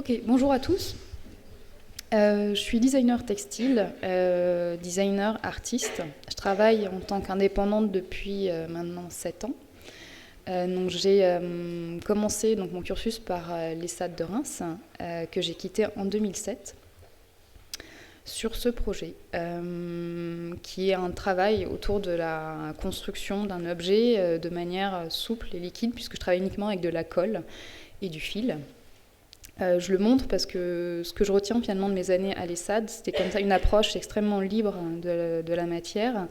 Ok, bonjour à tous. Je suis designer textile, designer artiste. Je travaille en tant qu'indépendante depuis maintenant 7 ans. Donc j'ai commencé mon cursus par l'ESSAD de Reims, que j'ai quitté en 2007, sur ce projet, qui est un travail autour de la construction d'un objet de manière souple et liquide, puisque je travaille uniquement avec de la colle et du fil. Je le montre parce que ce que je retiens finalement de mes années à l'ESSAD, c'était comme ça une approche extrêmement libre de la matière,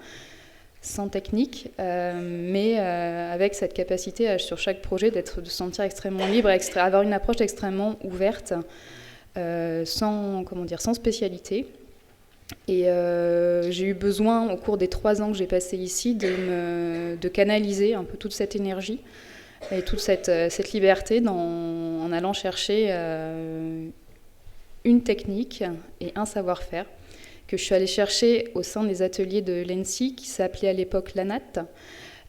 sans technique, mais avec cette capacité sur chaque projet de se sentir extrêmement libre, avoir une approche extrêmement ouverte, sans spécialité. Et j'ai eu besoin, au cours des 3 ans que j'ai passés ici, de canaliser un peu toute cette énergie et toute cette liberté en allant chercher une technique et un savoir-faire que je suis allée chercher au sein des ateliers de l'ENSI, qui s'appelait à l'époque l'ANAT.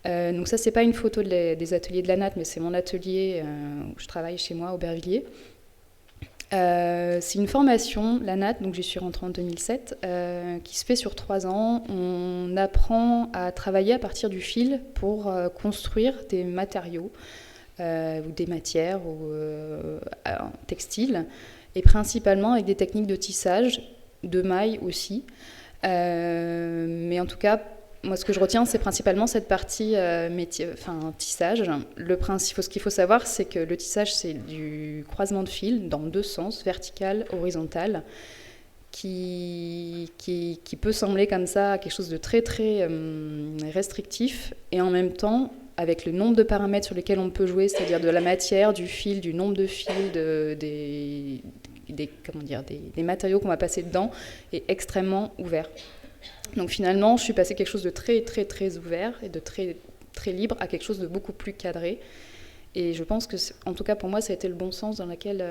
Donc ça, c'est pas une photo des ateliers de l'ANAT, mais c'est mon atelier où je travaille chez moi, Aubervilliers. C'est une formation, l'ANAT, donc j'y suis rentrée en 2007, qui se fait sur 3 ans. On apprend à travailler à partir du fil pour construire des matériaux ou des matières ou textiles, et principalement avec des techniques de tissage, de maille aussi. Mais en tout cas, moi, ce que je retiens, c'est principalement cette partie tissage. Ce qu'il faut savoir, c'est que le tissage, c'est du croisement de fils dans 2 sens, vertical, horizontal, qui peut sembler comme ça quelque chose de très, très restrictif, et en même temps, avec le nombre de paramètres sur lesquels on peut jouer, c'est-à-dire de la matière, du fil, du nombre de fils, des matériaux qu'on va passer dedans, est extrêmement ouvert. Donc finalement, je suis passée quelque chose de très, très, très ouvert et de très, très libre à quelque chose de beaucoup plus cadré. Et je pense que, en tout cas pour moi, ça a été le bon sens dans lequel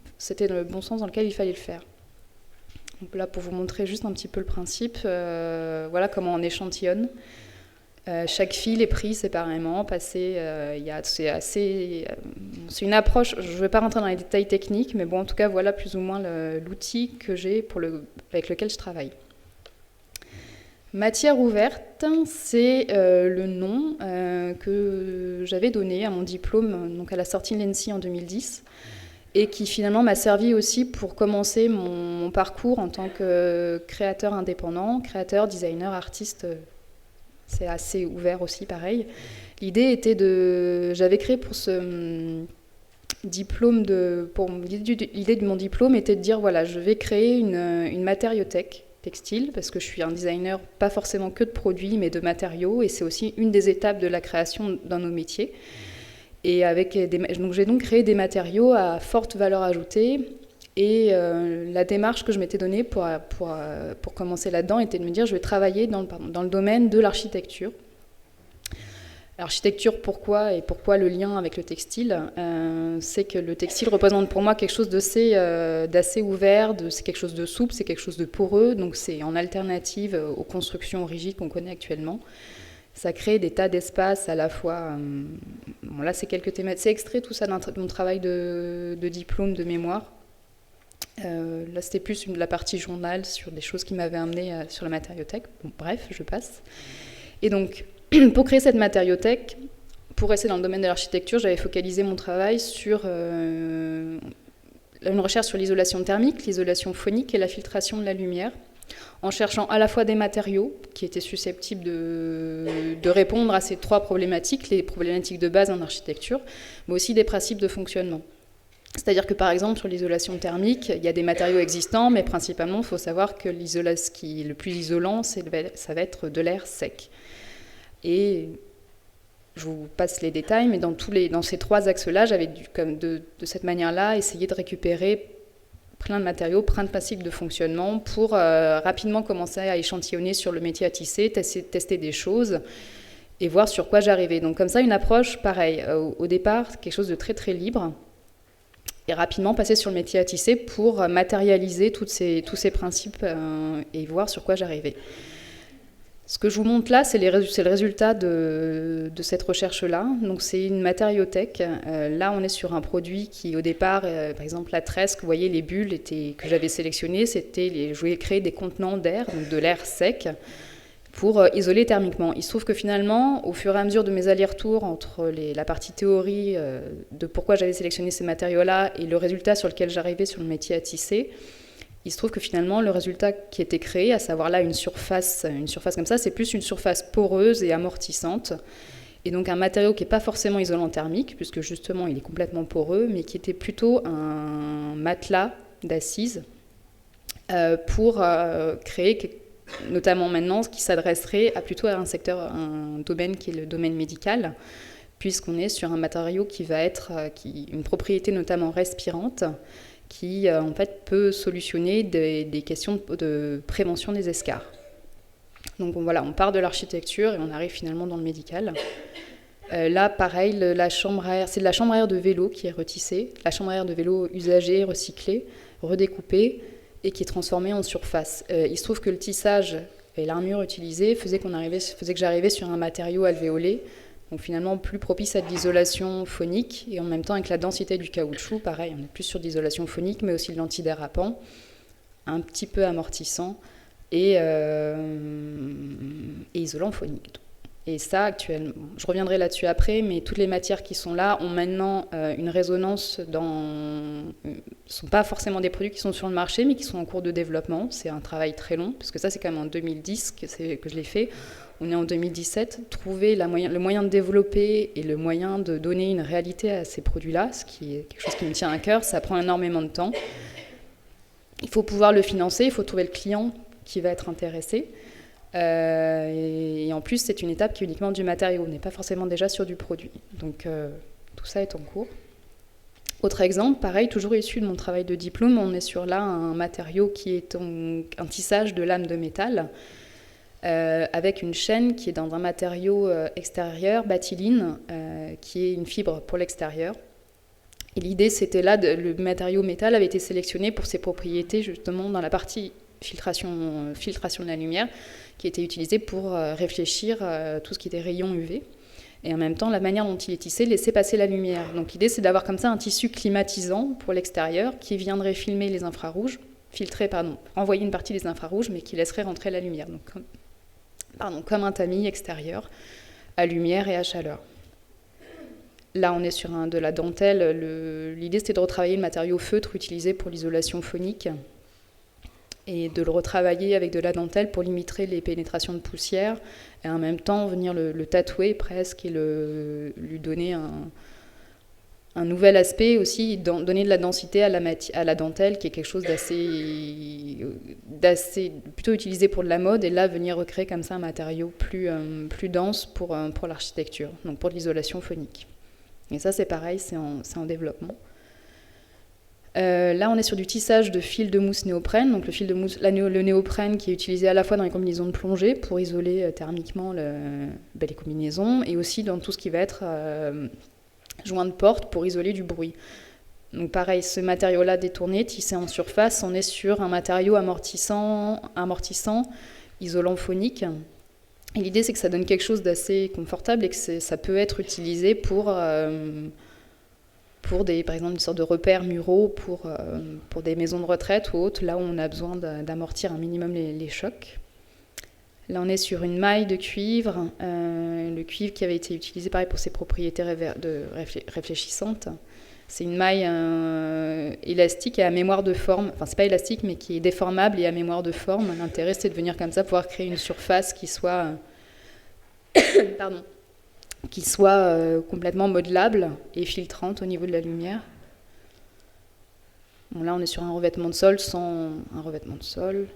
il fallait le faire. Donc là, pour vous montrer juste un petit peu le principe, voilà comment on échantillonne. Chaque fil est pris séparément, c'est une approche, je ne vais pas rentrer dans les détails techniques, mais bon, en tout cas, voilà plus ou moins l'outil que j'ai avec lequel je travaille. Matière ouverte, c'est le nom que j'avais donné à mon diplôme, donc à la sortie de l'ENSI en 2010, et qui finalement m'a servi aussi pour commencer mon parcours en tant que créateur indépendant, créateur, designer, artiste. C'est assez ouvert aussi, pareil. L'idée j'avais créé pour ce diplôme l'idée de mon diplôme était de dire, voilà, je vais créer une matériothèque textile, parce que je suis un designer, pas forcément que de produits, mais de matériaux, et c'est aussi une des étapes de la création dans nos métiers. Et donc j'ai donc créé des matériaux à forte valeur ajoutée, et la démarche que je m'étais donnée pour commencer là-dedans était de me dire, je vais travailler dans le domaine de l'architecture. L'architecture, pourquoi le lien avec le textile, c'est que le textile représente pour moi quelque chose d'assez ouvert, c'est quelque chose de souple, c'est quelque chose de poreux, donc c'est en alternative aux constructions rigides qu'on connaît actuellement. Ça crée des tas d'espaces à la fois. Là, c'est quelques thématiques. C'est extrait tout ça de mon travail de diplôme, de mémoire. Là, c'était plus la partie journal sur des choses qui m'avaient amené sur la matériothèque. Bon, bref, je passe. Et donc, pour créer cette matériothèque, pour rester dans le domaine de l'architecture, j'avais focalisé mon travail sur une recherche sur l'isolation thermique, l'isolation phonique et la filtration de la lumière, en cherchant à la fois des matériaux qui étaient susceptibles de répondre à ces 3 problématiques, les problématiques de base en architecture, mais aussi des principes de fonctionnement. C'est-à-dire que, par exemple, sur l'isolation thermique, il y a des matériaux existants, mais principalement, il faut savoir que ce qui est le plus isolant, ça va être de l'air sec. Et je vous passe les détails, mais dans ces 3 axes-là, j'avais de cette manière-là essayé de récupérer plein de matériaux, plein de principes de fonctionnement pour rapidement commencer à échantillonner sur le métier à tisser, tester des choses et voir sur quoi j'arrivais. Donc comme ça, une approche pareille. Au départ, quelque chose de très très libre, et rapidement passer sur le métier à tisser pour matérialiser tous ces principes et voir sur quoi j'arrivais. Ce que je vous montre là, c'est le résultat de cette recherche-là. Donc c'est une matériothèque. Là, on est sur un produit qui, au départ, par exemple la tresse, vous voyez, les bulles que j'avais sélectionnées, je voulais créer des contenants d'air, donc de l'air sec, pour isoler thermiquement. Il se trouve que finalement, au fur et à mesure de mes allers-retours entre la partie théorie de pourquoi j'avais sélectionné ces matériaux-là et le résultat sur lequel j'arrivais sur le métier à tisser, il se trouve que finalement, le résultat qui était créé, à savoir là une surface comme ça, c'est plus une surface poreuse et amortissante. Et donc un matériau qui n'est pas forcément isolant thermique, puisque justement il est complètement poreux, mais qui était plutôt un matelas d'assises pour créer, notamment maintenant, ce qui s'adresserait plutôt à un domaine qui est le domaine médical, puisqu'on est sur un matériau qui va être une propriété notamment respirante, qui en fait peut solutionner des questions de prévention des escarres. Donc voilà, on part de l'architecture et on arrive finalement dans le médical. Là, pareil, la chambre à air, c'est de la chambre à air de vélo qui est retissée, la chambre à air de vélo usagée, recyclée, redécoupée et qui est transformée en surface. Il se trouve que le tissage et l'armure utilisée faisait que j'arrivais sur un matériau alvéolé, donc finalement plus propice à de l'isolation phonique, et en même temps avec la densité du caoutchouc, pareil, on est plus sur de l'isolation phonique, mais aussi de l'antidérapant, un petit peu amortissant et isolant phonique. Et ça, actuellement, je reviendrai là-dessus après, mais toutes les matières qui sont là ont maintenant une résonance ne sont pas forcément des produits qui sont sur le marché, mais qui sont en cours de développement. C'est un travail très long, parce que ça, c'est quand même en 2010 que je l'ai fait. On est en 2017. Trouver le moyen de développer et le moyen de donner une réalité à ces produits-là, ce qui est quelque chose qui me tient à cœur, ça prend énormément de temps. Il faut pouvoir le financer, il faut trouver le client qui va être intéressé. Et en plus, c'est une étape qui est uniquement du matériau, on n'est pas forcément déjà sur du produit. Donc tout ça est en cours. Autre exemple, pareil, toujours issu de mon travail de diplôme, on est sur là un matériau qui est un tissage de lames de métal avec une chaîne qui est dans un matériau extérieur, batiline, qui est une fibre pour l'extérieur. Et l'idée, c'était là, le matériau métal avait été sélectionné pour ses propriétés justement dans la partie filtration de la lumière, qui était utilisée pour réfléchir tout ce qui était rayons UV. Et en même temps, la manière dont il est tissé laissait passer la lumière. Donc l'idée, c'est d'avoir comme ça un tissu climatisant pour l'extérieur qui viendrait filmer les infrarouges, envoyer une partie des infrarouges, mais qui laisserait rentrer la lumière. Donc, comme un tamis extérieur, à lumière et à chaleur. Là, on est sur de la dentelle. L'idée, c'était de retravailler le matériau feutre utilisé pour l'isolation phonique et de le retravailler avec de la dentelle pour limiter les pénétrations de poussière et en même temps venir le tatouer presque et lui donner un nouvel aspect aussi, donner de la densité à la dentelle qui est quelque chose d'assez plutôt utilisé pour de la mode, et là venir recréer comme ça un matériau plus dense pour l'architecture, donc pour de l'isolation phonique. Et ça c'est pareil, c'est en développement. Là, on est sur du tissage de fil de mousse néoprène, donc le fil de mousse, le néoprène qui est utilisé à la fois dans les combinaisons de plongée pour isoler thermiquement les combinaisons, et aussi dans tout ce qui va être joint de porte pour isoler du bruit. Donc pareil, ce matériau-là détourné, tissé en surface, on est sur un matériau amortissant, isolant phonique. Et l'idée, c'est que ça donne quelque chose d'assez confortable et que ça peut être utilisé pour par exemple, une sorte de repères muraux pour des maisons de retraite ou autres, là où on a besoin d'amortir un minimum les chocs. Là, on est sur une maille de cuivre, le cuivre qui avait été utilisé pareil pour ses propriétés réfléchissantes. C'est une maille élastique et à mémoire de forme, enfin c'est pas élastique mais qui est déformable et à mémoire de forme. L'intérêt, c'est de venir comme ça pouvoir créer une surface qui soit complètement modelable et filtrante au niveau de la lumière. Bon, là, on est sur un revêtement de sol sans un revêtement de sol.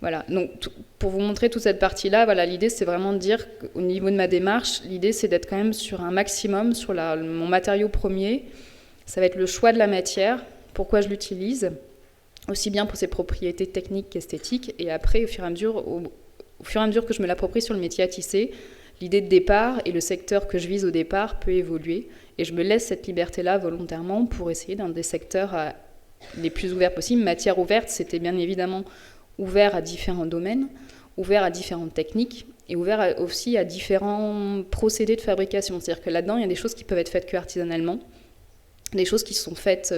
Voilà, donc pour vous montrer toute cette partie-là, voilà, l'idée, c'est vraiment de dire qu'au niveau de ma démarche, l'idée, c'est d'être quand même sur un maximum, sur mon matériau premier. Ça va être le choix de la matière, pourquoi je l'utilise, aussi bien pour ses propriétés techniques qu'esthétiques, et après, au fur et à mesure que je me l'approprie sur le métier à tisser, l'idée de départ et le secteur que je vise au départ peut évoluer, et je me laisse cette liberté-là volontairement pour essayer dans des secteurs les plus ouverts possibles. Matière ouverte, c'était bien évidemment ouvert à différents domaines, ouvert à différentes techniques, et ouvert aussi à différents procédés de fabrication. C'est-à-dire que là-dedans, il y a des choses qui peuvent être faites que artisanalement, des choses qui sont faites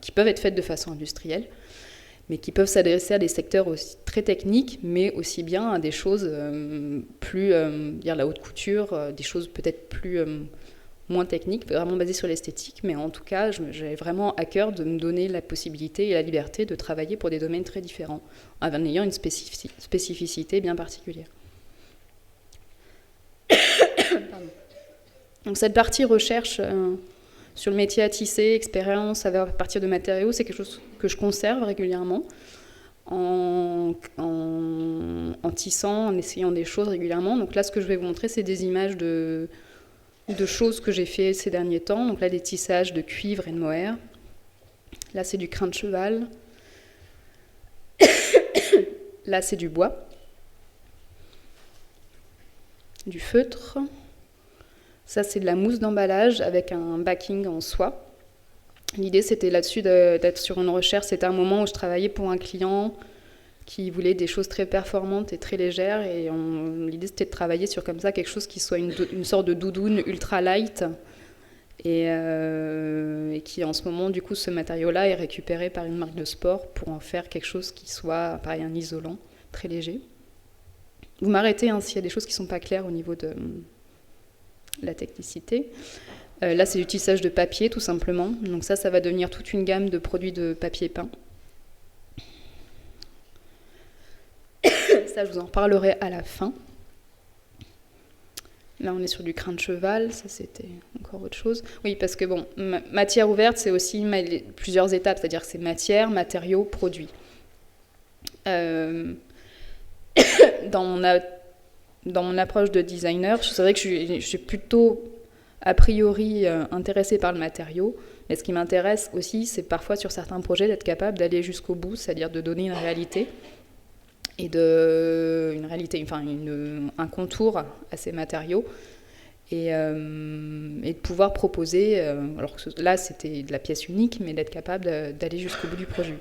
qui peuvent être faites de façon industrielle, mais qui peuvent s'adresser à des secteurs aussi très techniques, mais aussi bien à des choses plus, dire la haute couture, des choses peut-être plus moins techniques, vraiment basées sur l'esthétique, mais en tout cas, j'avais vraiment à cœur de me donner la possibilité et la liberté de travailler pour des domaines très différents, en ayant une spécificité bien particulière. Donc cette partie recherche sur le métier à tisser, expérience à partir de matériaux, c'est quelque chose que je conserve régulièrement en tissant, en essayant des choses régulièrement. Donc là, ce que je vais vous montrer, c'est des images de choses que j'ai fait ces derniers temps. Donc là, des tissages de cuivre et de mohair. Là, c'est du crin de cheval. Là, c'est du bois. Du feutre. Ça, c'est de la mousse d'emballage avec un backing en soie. L'idée, c'était là-dessus d'être sur une recherche. C'était un moment où je travaillais pour un client qui voulait des choses très performantes et très légères. Et l'idée, c'était de travailler sur comme ça quelque chose qui soit une sorte de doudoune ultra light. Et qui, en ce moment, du coup, ce matériau-là est récupéré par une marque de sport pour en faire quelque chose qui soit, pareil, un isolant très léger. Vous m'arrêtez s'il y a des choses qui ne sont pas claires au niveau de la technicité. Là, c'est du tissage de papier, tout simplement. Donc ça va devenir toute une gamme de produits de papier peint. Ça, je vous en reparlerai à la fin. Là, on est sur du crin de cheval. Ça, c'était encore autre chose. Oui, parce que, bon, matière ouverte, c'est aussi plusieurs étapes. C'est-à-dire que c'est matière, matériaux, produits. Dans mon approche de designer, c'est vrai que je suis plutôt a priori intéressée par le matériau, mais ce qui m'intéresse aussi, c'est parfois sur certains projets d'être capable d'aller jusqu'au bout, c'est-à-dire de donner une réalité et un contour à ces matériaux et de pouvoir proposer, alors que là c'était de la pièce unique, mais d'être capable d'aller jusqu'au bout du projet.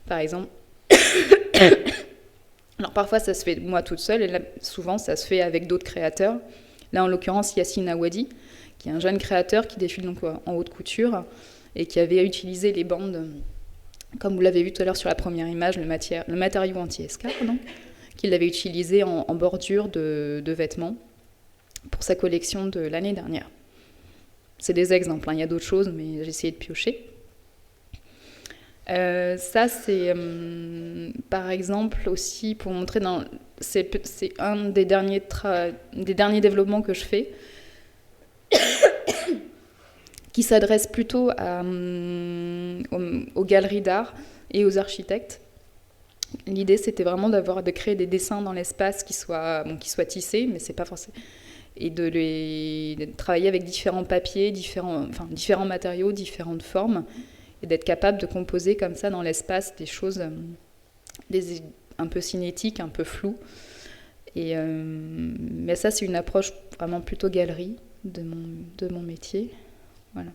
Par exemple, alors parfois ça se fait moi toute seule, et là, souvent ça se fait avec d'autres créateurs. Là en l'occurrence Yassine Awadi, qui est un jeune créateur qui défile donc en haute couture et qui avait utilisé les bandes, comme vous l'avez vu tout à l'heure sur la première image, le matériau anti-escarre, qu'il avait utilisé en bordure de vêtements pour sa collection de l'année dernière. C'est des exemples, il y a d'autres choses, mais j'ai essayé de piocher. Ça, c'est par exemple aussi pour montrer, c'est un des derniers développements que je fais, qui s'adresse plutôt aux galeries d'art et aux architectes. L'idée, c'était vraiment de créer des dessins dans l'espace qui soient tissés, mais c'est pas forcément, et de travailler avec différents papiers, différents matériaux, différentes formes, et d'être capable de composer comme ça dans l'espace des choses un peu cinétiques, un peu floues. Mais ça, c'est une approche vraiment plutôt galerie de mon métier. Voilà.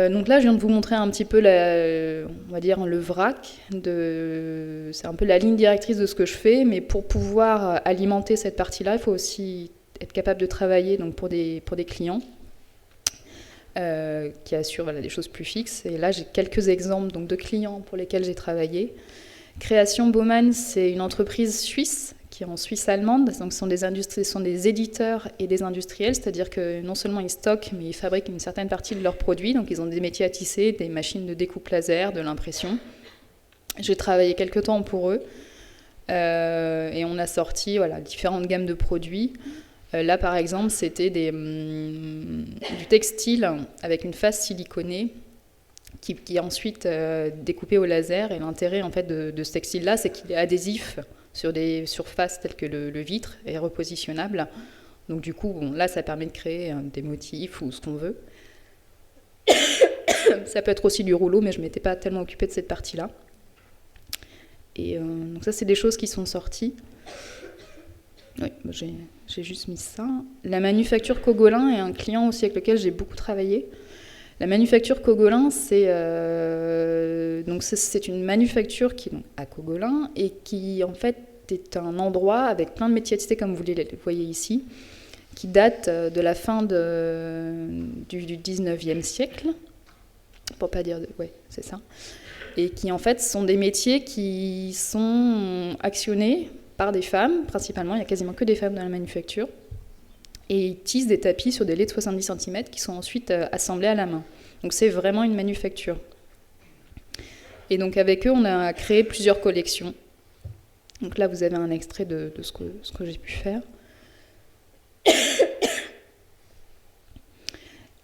Donc là, je viens de vous montrer un petit peu, on va dire, le vrac. C'est un peu la ligne directrice de ce que je fais, mais pour pouvoir alimenter cette partie-là, il faut aussi être capable de travailler donc, pour des clients qui assurent des choses plus fixes. Et là, j'ai quelques exemples donc, de clients pour lesquels j'ai travaillé. Création Baumann, c'est une entreprise suisse qui est en Suisse allemande. Donc, ce sont des éditeurs et des industriels, c'est-à-dire que non seulement ils stockent, mais ils fabriquent une certaine partie de leurs produits. Donc, ils ont des métiers à tisser, des machines de découpe laser, de l'impression. J'ai travaillé quelques temps pour eux et on a sorti différentes gammes de produits. Là, par exemple, c'était du textile avec une face siliconée qui est ensuite découpée au laser. Et l'intérêt en fait, de ce textile-là, c'est qu'il est adhésif sur des surfaces telles que le vitre et repositionnable. Donc du coup, là, ça permet de créer des motifs ou ce qu'on veut. Ça peut être aussi du rouleau, mais je ne m'étais pas tellement occupée de cette partie-là. Et donc ça, c'est des choses qui sont sorties. Oui, j'ai juste mis ça. La manufacture Cogolin est un client aussi avec lequel j'ai beaucoup travaillé. La manufacture Cogolin, c'est une manufacture qui est à Cogolin et qui en fait c'était un endroit avec plein de métiers de comme vous le voyez ici, qui date de la fin du 19e siècle, pour pas dire... ouais, c'est ça. Et qui, en fait, sont des métiers qui sont actionnés par des femmes, principalement. Il n'y a quasiment que des femmes dans la manufacture. Et ils tissent des tapis sur des laits de 70 cm qui sont ensuite assemblés à la main. Donc c'est vraiment une manufacture. Et donc avec eux, on a créé plusieurs collections. Donc là, vous avez un extrait de ce que j'ai pu faire.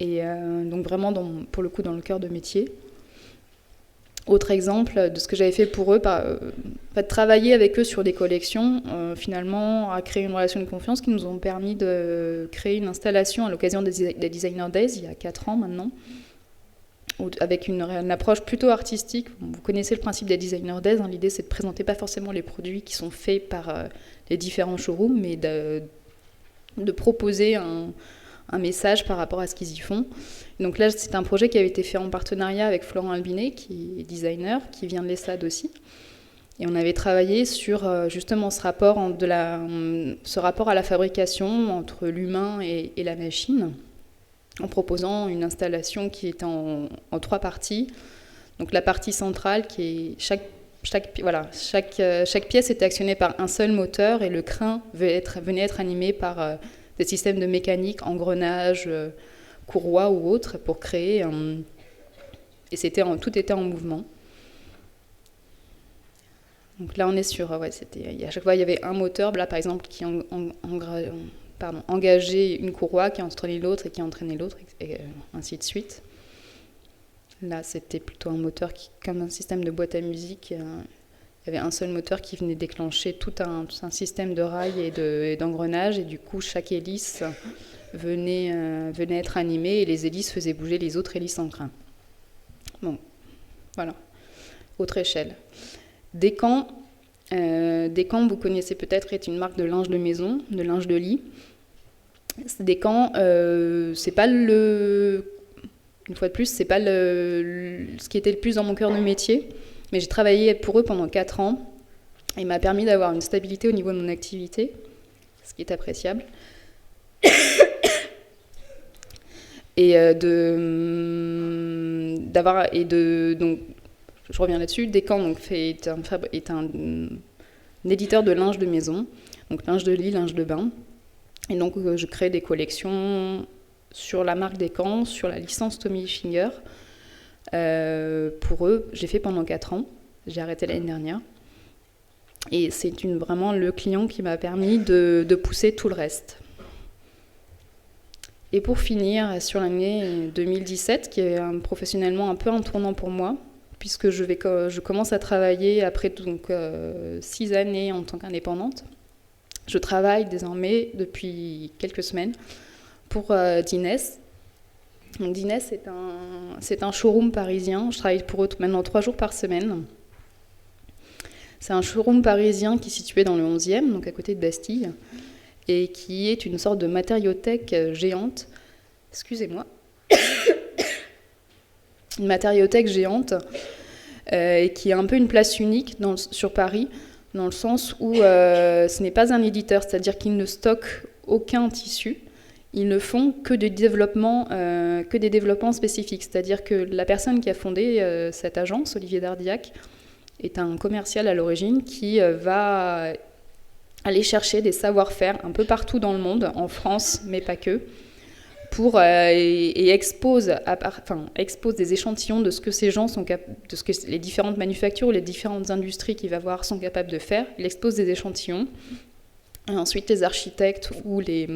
Et donc vraiment, pour le coup, dans le cœur de métier. Autre exemple de ce que j'avais fait pour eux, travailler avec eux sur des collections, finalement, a créé une relation de confiance qui nous ont permis de créer une installation à l'occasion des Designer Days, il y a 4 ans maintenant, avec une approche plutôt artistique. Vous connaissez le principe des Designer Days, hein, l'idée c'est de présenter pas forcément les produits qui sont faits par les différents showrooms, mais de proposer un message par rapport à ce qu'ils y font. Donc là, c'est un projet qui avait été fait en partenariat avec Florent Albinet, qui est designer, qui vient de l'ESSAD aussi. Et on avait travaillé sur justement ce rapport à la fabrication entre l'humain et la machine, en proposant une installation qui est en 3 parties. Donc la partie centrale, qui est chaque pièce était actionnée par un seul moteur, et le crin venait être animé par des systèmes de mécanique, engrenages, courroies ou autres, pour créer et tout était en mouvement. Donc là, on est sur... à chaque fois, il y avait un moteur, là, par exemple, qui engageait une courroie, qui entraînait l'autre, et qui entraînait l'autre, et ainsi de suite. Là, c'était plutôt un moteur comme un système de boîte à musique. Il y avait un seul moteur qui venait déclencher tout un système de rails et d'engrenages, et du coup, chaque hélice venait être animée, et les hélices faisaient bouger les autres hélices en crin. Bon, voilà. Autre échelle. Descamps, vous connaissez peut-être, est une marque de linge de maison, de linge de lit. Descamps, c'est pas une fois de plus, c'est pas ce qui était le plus dans mon cœur de métier, mais j'ai travaillé pour eux pendant 4 ans, et m'a permis d'avoir une stabilité au niveau de mon activité, ce qui est appréciable. Donc je reviens là-dessus. Descamps donc, est un éditeur de linge de maison, donc linge de lit, linge de bain. Et donc je crée des collections sur la marque Descamps, sur la licence Tommy Hilfiger. Pour eux, j'ai fait pendant 4 ans. J'ai arrêté l'année dernière. Et c'est vraiment le client qui m'a permis de pousser tout le reste. Et pour finir, sur l'année 2017, qui est professionnellement un peu un tournant pour moi, puisque je commence à travailler après 6 années en tant qu'indépendante. Je travaille désormais depuis quelques semaines pour Dines. Donc Dines, c'est un showroom parisien. Je travaille pour eux maintenant 3 jours par semaine. C'est un showroom parisien qui est situé dans le 11e, donc à côté de Bastille, et qui est une sorte de matériothèque géante. Excusez-moi. Une matériothèque géante et qui est un peu une place unique sur Paris, dans le sens où ce n'est pas un éditeur, c'est-à-dire qu'ils ne stockent aucun tissu. Ils ne font que des développements spécifiques. C'est-à-dire que la personne qui a fondé cette agence, Olivier Dardiac, est un commercial à l'origine qui va aller chercher des savoir-faire un peu partout dans le monde, en France, mais pas que, et expose des échantillons de ce que ces gens de ce que les différentes manufactures ou les différentes industries qu'il va voir sont capables de faire. Il expose des échantillons. Et ensuite, les architectes ou des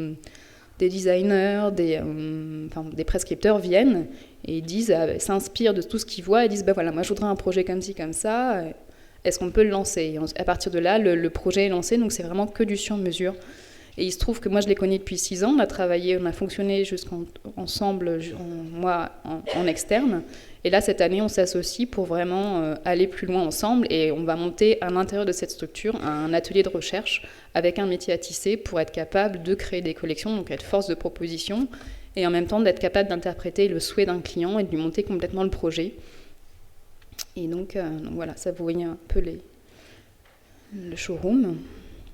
designers, des prescripteurs viennent et s'inspirent de tout ce qu'ils voient et disent voilà, moi je voudrais un projet comme ci, comme ça, est-ce qu'on peut le lancer? Et à partir de là, le projet est lancé, donc c'est vraiment que du sur-mesure. Et il se trouve que moi je les connais depuis 6 ans, on a fonctionné ensemble, moi en externe. Et là, cette année, on s'associe pour vraiment aller plus loin ensemble, et on va monter à l'intérieur de cette structure un atelier de recherche avec un métier à tisser pour être capable de créer des collections, donc être force de proposition, et en même temps d'être capable d'interpréter le souhait d'un client et de lui monter complètement le projet. Et donc voilà, ça vous voyez un peu le showroom.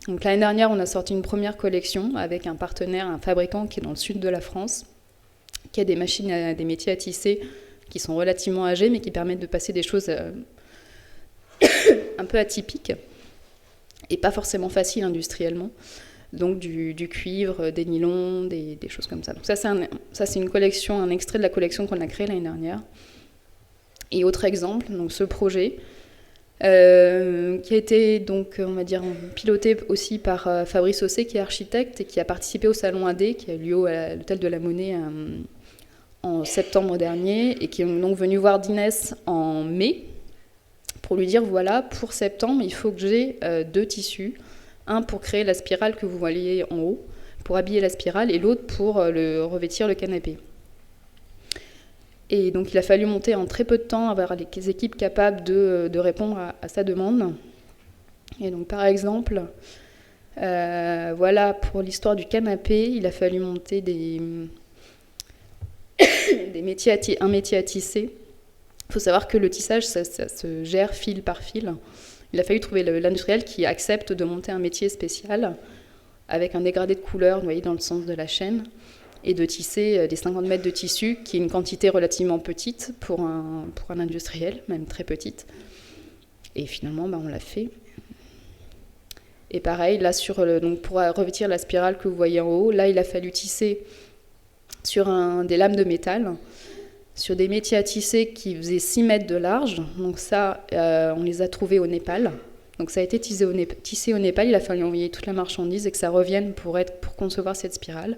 Donc l'année dernière, on a sorti une première collection avec un partenaire, un fabricant qui est dans le sud de la France, qui a des machines, des métiers à tisser qui sont relativement âgés, mais qui permettent de passer des choses un peu atypiques et pas forcément faciles industriellement. Donc du cuivre, des nylons, des choses comme ça. Donc ça c'est une collection, un extrait de la collection qu'on a créée l'année dernière. Et autre exemple, donc ce projet qui a été donc on va dire piloté aussi par Fabrice Ossé qui est architecte et qui a participé au salon AD qui a eu lieu à l'Hôtel de la Monnaie en septembre dernier et qui est donc venu voir d'Inès en mai pour lui dire voilà, pour septembre il faut que j'ai 2 tissus, un pour créer la spirale que vous voyez en haut pour habiller la spirale et l'autre pour revêtir le canapé. Et donc il a fallu monter en très peu de temps, avoir les équipes capables de répondre à sa demande. Et donc par exemple, voilà, pour l'histoire du canapé, il a fallu monter un métier à tisser. Il faut savoir que le tissage, ça se gère fil par fil. Il a fallu trouver l'industriel qui accepte de monter un métier spécial avec un dégradé de couleur noyé dans le sens de la chaîne, et de tisser des 50 mètres de tissu, qui est une quantité relativement petite pour un industriel, même très petite. Et finalement, on l'a fait. Et pareil, là, donc pour revêtir la spirale que vous voyez en haut, là, il a fallu tisser sur des lames de métal, sur des métiers à tisser qui faisaient 6 mètres de large. Donc ça, on les a trouvés au Népal. Donc ça a été tissé au Népal, il a fallu envoyer toute la marchandise et que ça revienne pour concevoir cette spirale.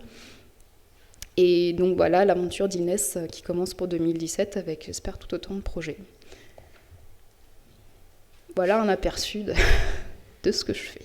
Et donc voilà l'aventure d'Inès qui commence pour 2017 avec, j'espère, tout autant de projets. Voilà un aperçu de ce que je fais.